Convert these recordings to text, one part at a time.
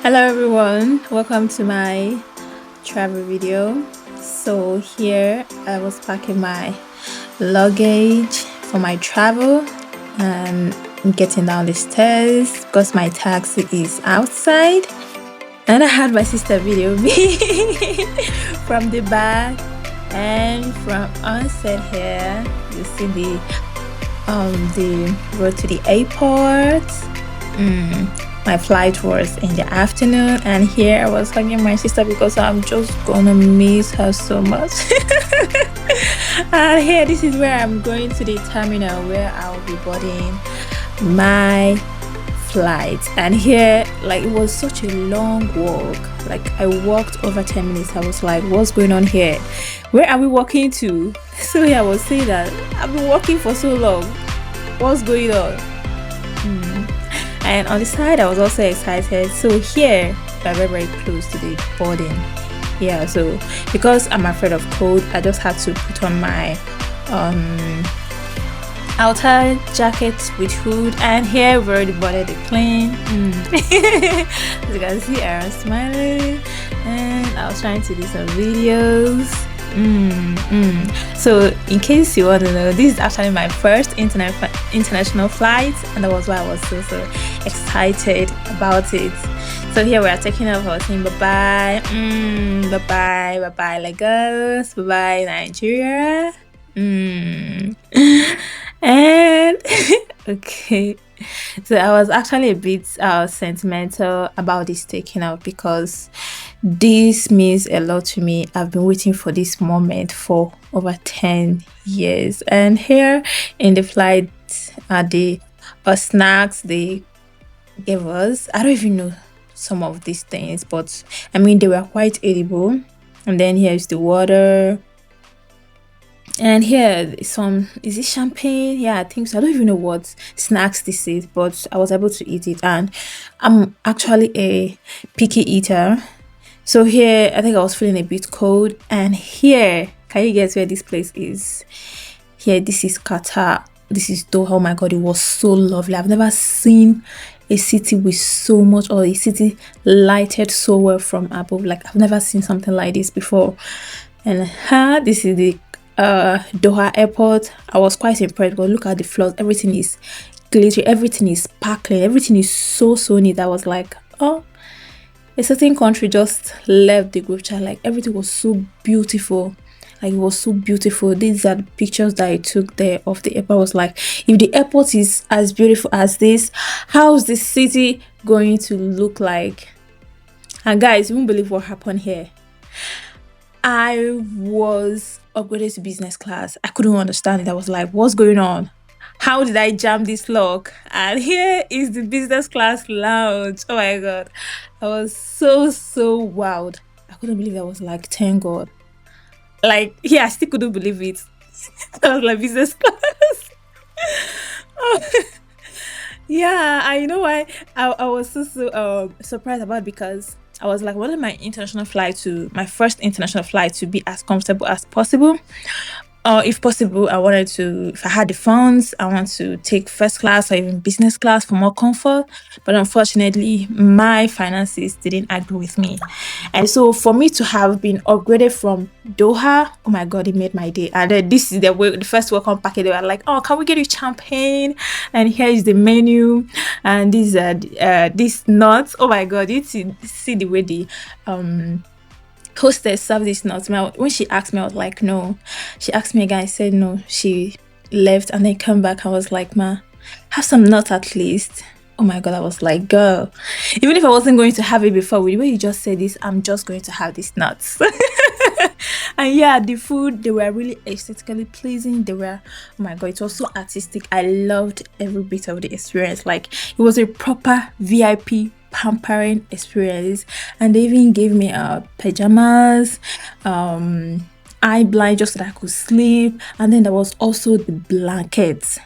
Hello everyone, welcome to my travel video. So here I was packing my luggage for my travel and getting down the stairs because my taxi is outside, and I had my sister video me from the back and from onset. Here you see the road to the airport. My flight was in the afternoon, and here I was hugging my sister because I'm just gonna miss her so much. And here, this is where I'm going to the terminal where I'll be boarding my flight. And here, like, it was such a long walk. Like, I walked over 10 minutes. I was like, what's going on here? Where are we walking to? So yeah, I was saying that I've been walking for so long. What's going on? And on the side, I was also excited. So here, we're very close to the boarding. Yeah, so because I'm afraid of cold, I just had to put on my outer jacket with hood. And here we already boarded the plane. As you can see, I'm smiling, and I was trying to do some videos. So in case you want to know, this is actually my first international flight, and that was why I was so excited about it. So here we are taking off. I was saying bye bye Lagos, bye bye Nigeria. And okay, so I was actually a bit sentimental about this taking off because this means a lot to me. I've been waiting for this moment for over 10 years. And here in the flight, the snacks they gave us, I don't even know some of these things, but I mean, they were quite edible. And then here's the water. And here some, is it champagne? Yeah, I think so. I don't even know what snacks this is, but I was able to eat it. And I'm actually a picky eater. So here, I think I was feeling a bit cold. And here, can you guess where this place is? Here, this is Qatar. This is Doha. Oh my God, it was so lovely. I've never seen a city with so much, or a city lighted so well from above. Like, I've never seen something like this before. And this is the Doha airport. I was quite impressed, but look at the floors. Everything is glittery. Everything is sparkling. Everything is so neat. I was like, oh, a certain country just left the group chat. Like, everything was so beautiful. Like, it was so beautiful. These are the pictures that I took there of the airport. I was like, if the airport is as beautiful as this, how's the city going to look like? And guys, you won't believe what happened here. I was upgraded to business class. I couldn't understand it. I was like, what's going on? How did I jam this lock? And here is the business class lounge. Oh my God. I was so wowed. I couldn't believe it. I was like, thank God. Like, yeah, I still couldn't believe it. I was like, business class. Yeah, I know why I was so surprised about it, because I was like, wanted my first international flight to be as comfortable as possible. If possible, if I had the funds, I want to take first class or even business class for more comfort. But unfortunately, my finances didn't agree with me. And so for me to have been upgraded from Doha, oh my God, it made my day. And then this is the first welcome package. They were like, oh, can we get you champagne? And here is the menu. And these are these nuts. Oh my God, you see the way the hostess served these nuts. When she asked me, I was like, no. She asked me again, I said no. She left and then come back. I was like, ma, have some nuts at least. Oh my God, I was like, girl, even if I wasn't going to have it before, with the way you just said this, I'm just going to have these nuts. And yeah, the food, they were really aesthetically pleasing. They were, oh my God, it was so artistic. I loved every bit of the experience. Like, it was a proper VIP pampering experience. And they even gave me pajamas, eye blind, just so that I could sleep. And then there was also the blankets.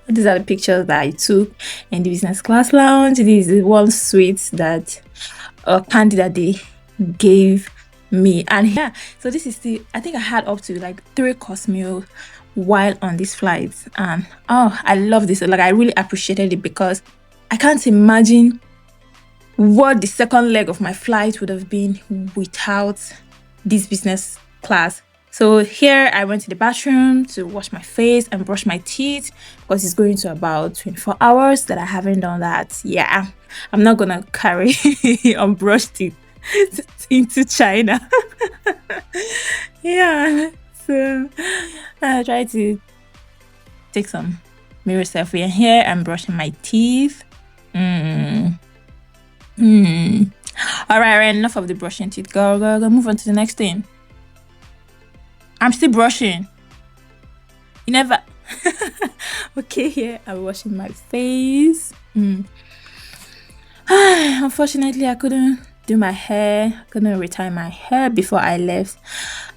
These are the pictures that I took in the business class lounge. This is one suite that candy that they gave me. And yeah, so this is I think I had up to like 3-course meal while on this flight. And oh, I love this. Like, I really appreciated it because I can't imagine what the second leg of my flight would have been without this business class. So here I went to the bathroom to wash my face and brush my teeth because it's going to about 24 hours that I haven't done that. Yeah, I'm not gonna carry unbrushed teeth into China. Yeah, so I try to take some mirror selfie, and here I'm brushing my teeth. All right, enough of the brushing teeth. Go, move on to the next thing. I'm still brushing. You never. Okay, here I'm washing my face. Unfortunately, I couldn't do my hair. Couldn't retie my hair before I left.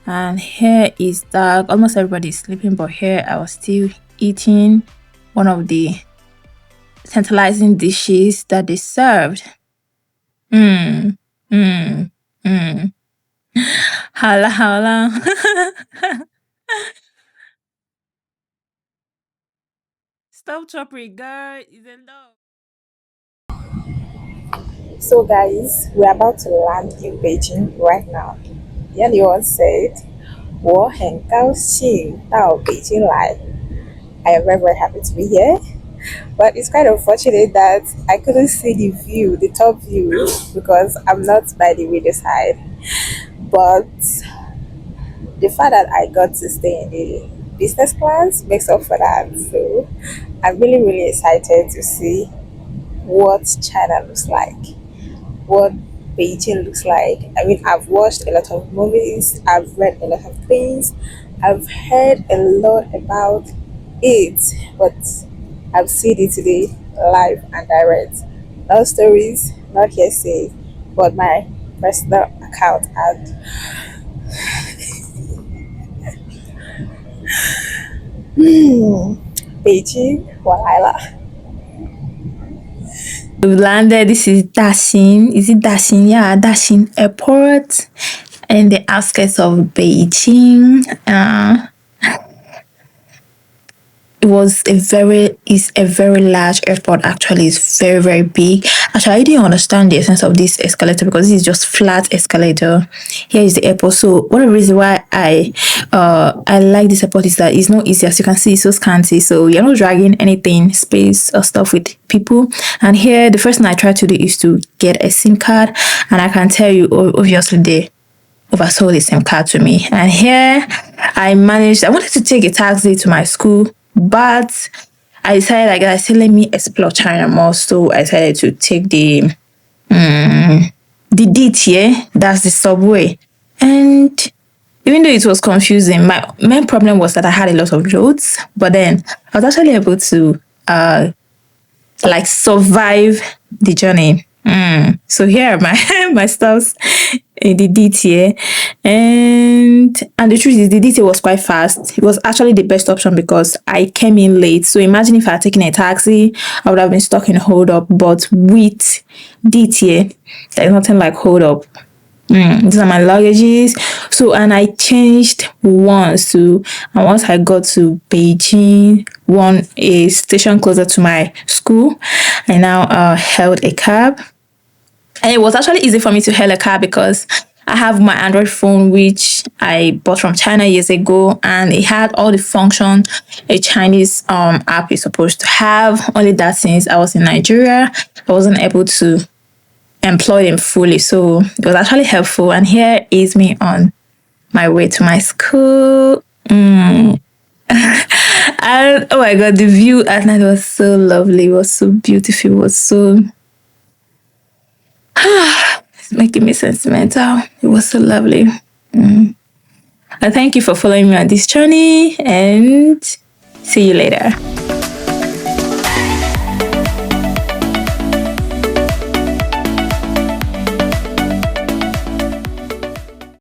And here is dark. Almost everybody's sleeping, but here I was still eating one of the tantalizing dishes that they served. Holla, holla. Stop chopping, girl. Is enough. So, guys, we're about to land in Beijing right now. Yan Yuan said, 我很高兴到北京来. I am very, very happy to be here. But it's quite unfortunate that I couldn't see the view, the top view, because I'm not by the window side. But the fact that I got to stay in the business class makes up for that. So I'm really, really excited to see what China looks like, what Beijing looks like. I mean, I've watched a lot of movies, I've read a lot of things, I've heard a lot about it, but I've seen it today live and direct. No stories, not hearsay, but my personal account. And Beijing, 我来了。We've landed. This is Daxing. Is it Daxing? Yeah, Daxing Airport in the outskirts of Beijing. It's a very large airport. Actually, it's very, very big. Actually, I didn't understand the essence of this escalator because this is just flat escalator. Here is the airport. So one of the reasons why I like this airport is that it's not easy. As you can see, it's so scanty, so you're not dragging anything, space or stuff with people. And here the first thing I try to do is to get a SIM card, and I can tell you, obviously they oversold the SIM card to me. And here I wanted to take a taxi to my school, but I decided, like I said, let me explore China more. So I decided to take the DTA, that's the subway. And even though it was confusing, my main problem was that I had a lot of roads, but then I was actually able to like survive the journey. So here are my my stuffs in the DTA, and the truth is the DTA was quite fast. It was actually the best option because I came in late. So imagine if I had taken a taxi, I would have been stuck in a hold up. But with DTA, there's nothing like hold up. These are my luggages. So, and I changed once to, and once I got to Beijing, a station closer to my school, I now held a cab. And it was actually easy for me to hail a cab because I have my Android phone, which I bought from China years ago, and it had all the function a Chinese app is supposed to have. Only that since I was in Nigeria, I wasn't able to employ them fully. So it was actually helpful. And here is me on my way to my school. And oh my god, the view at night was so lovely, it was so beautiful, it was so it's making me sentimental. It was so lovely. And thank you for following me on this journey, and see you later.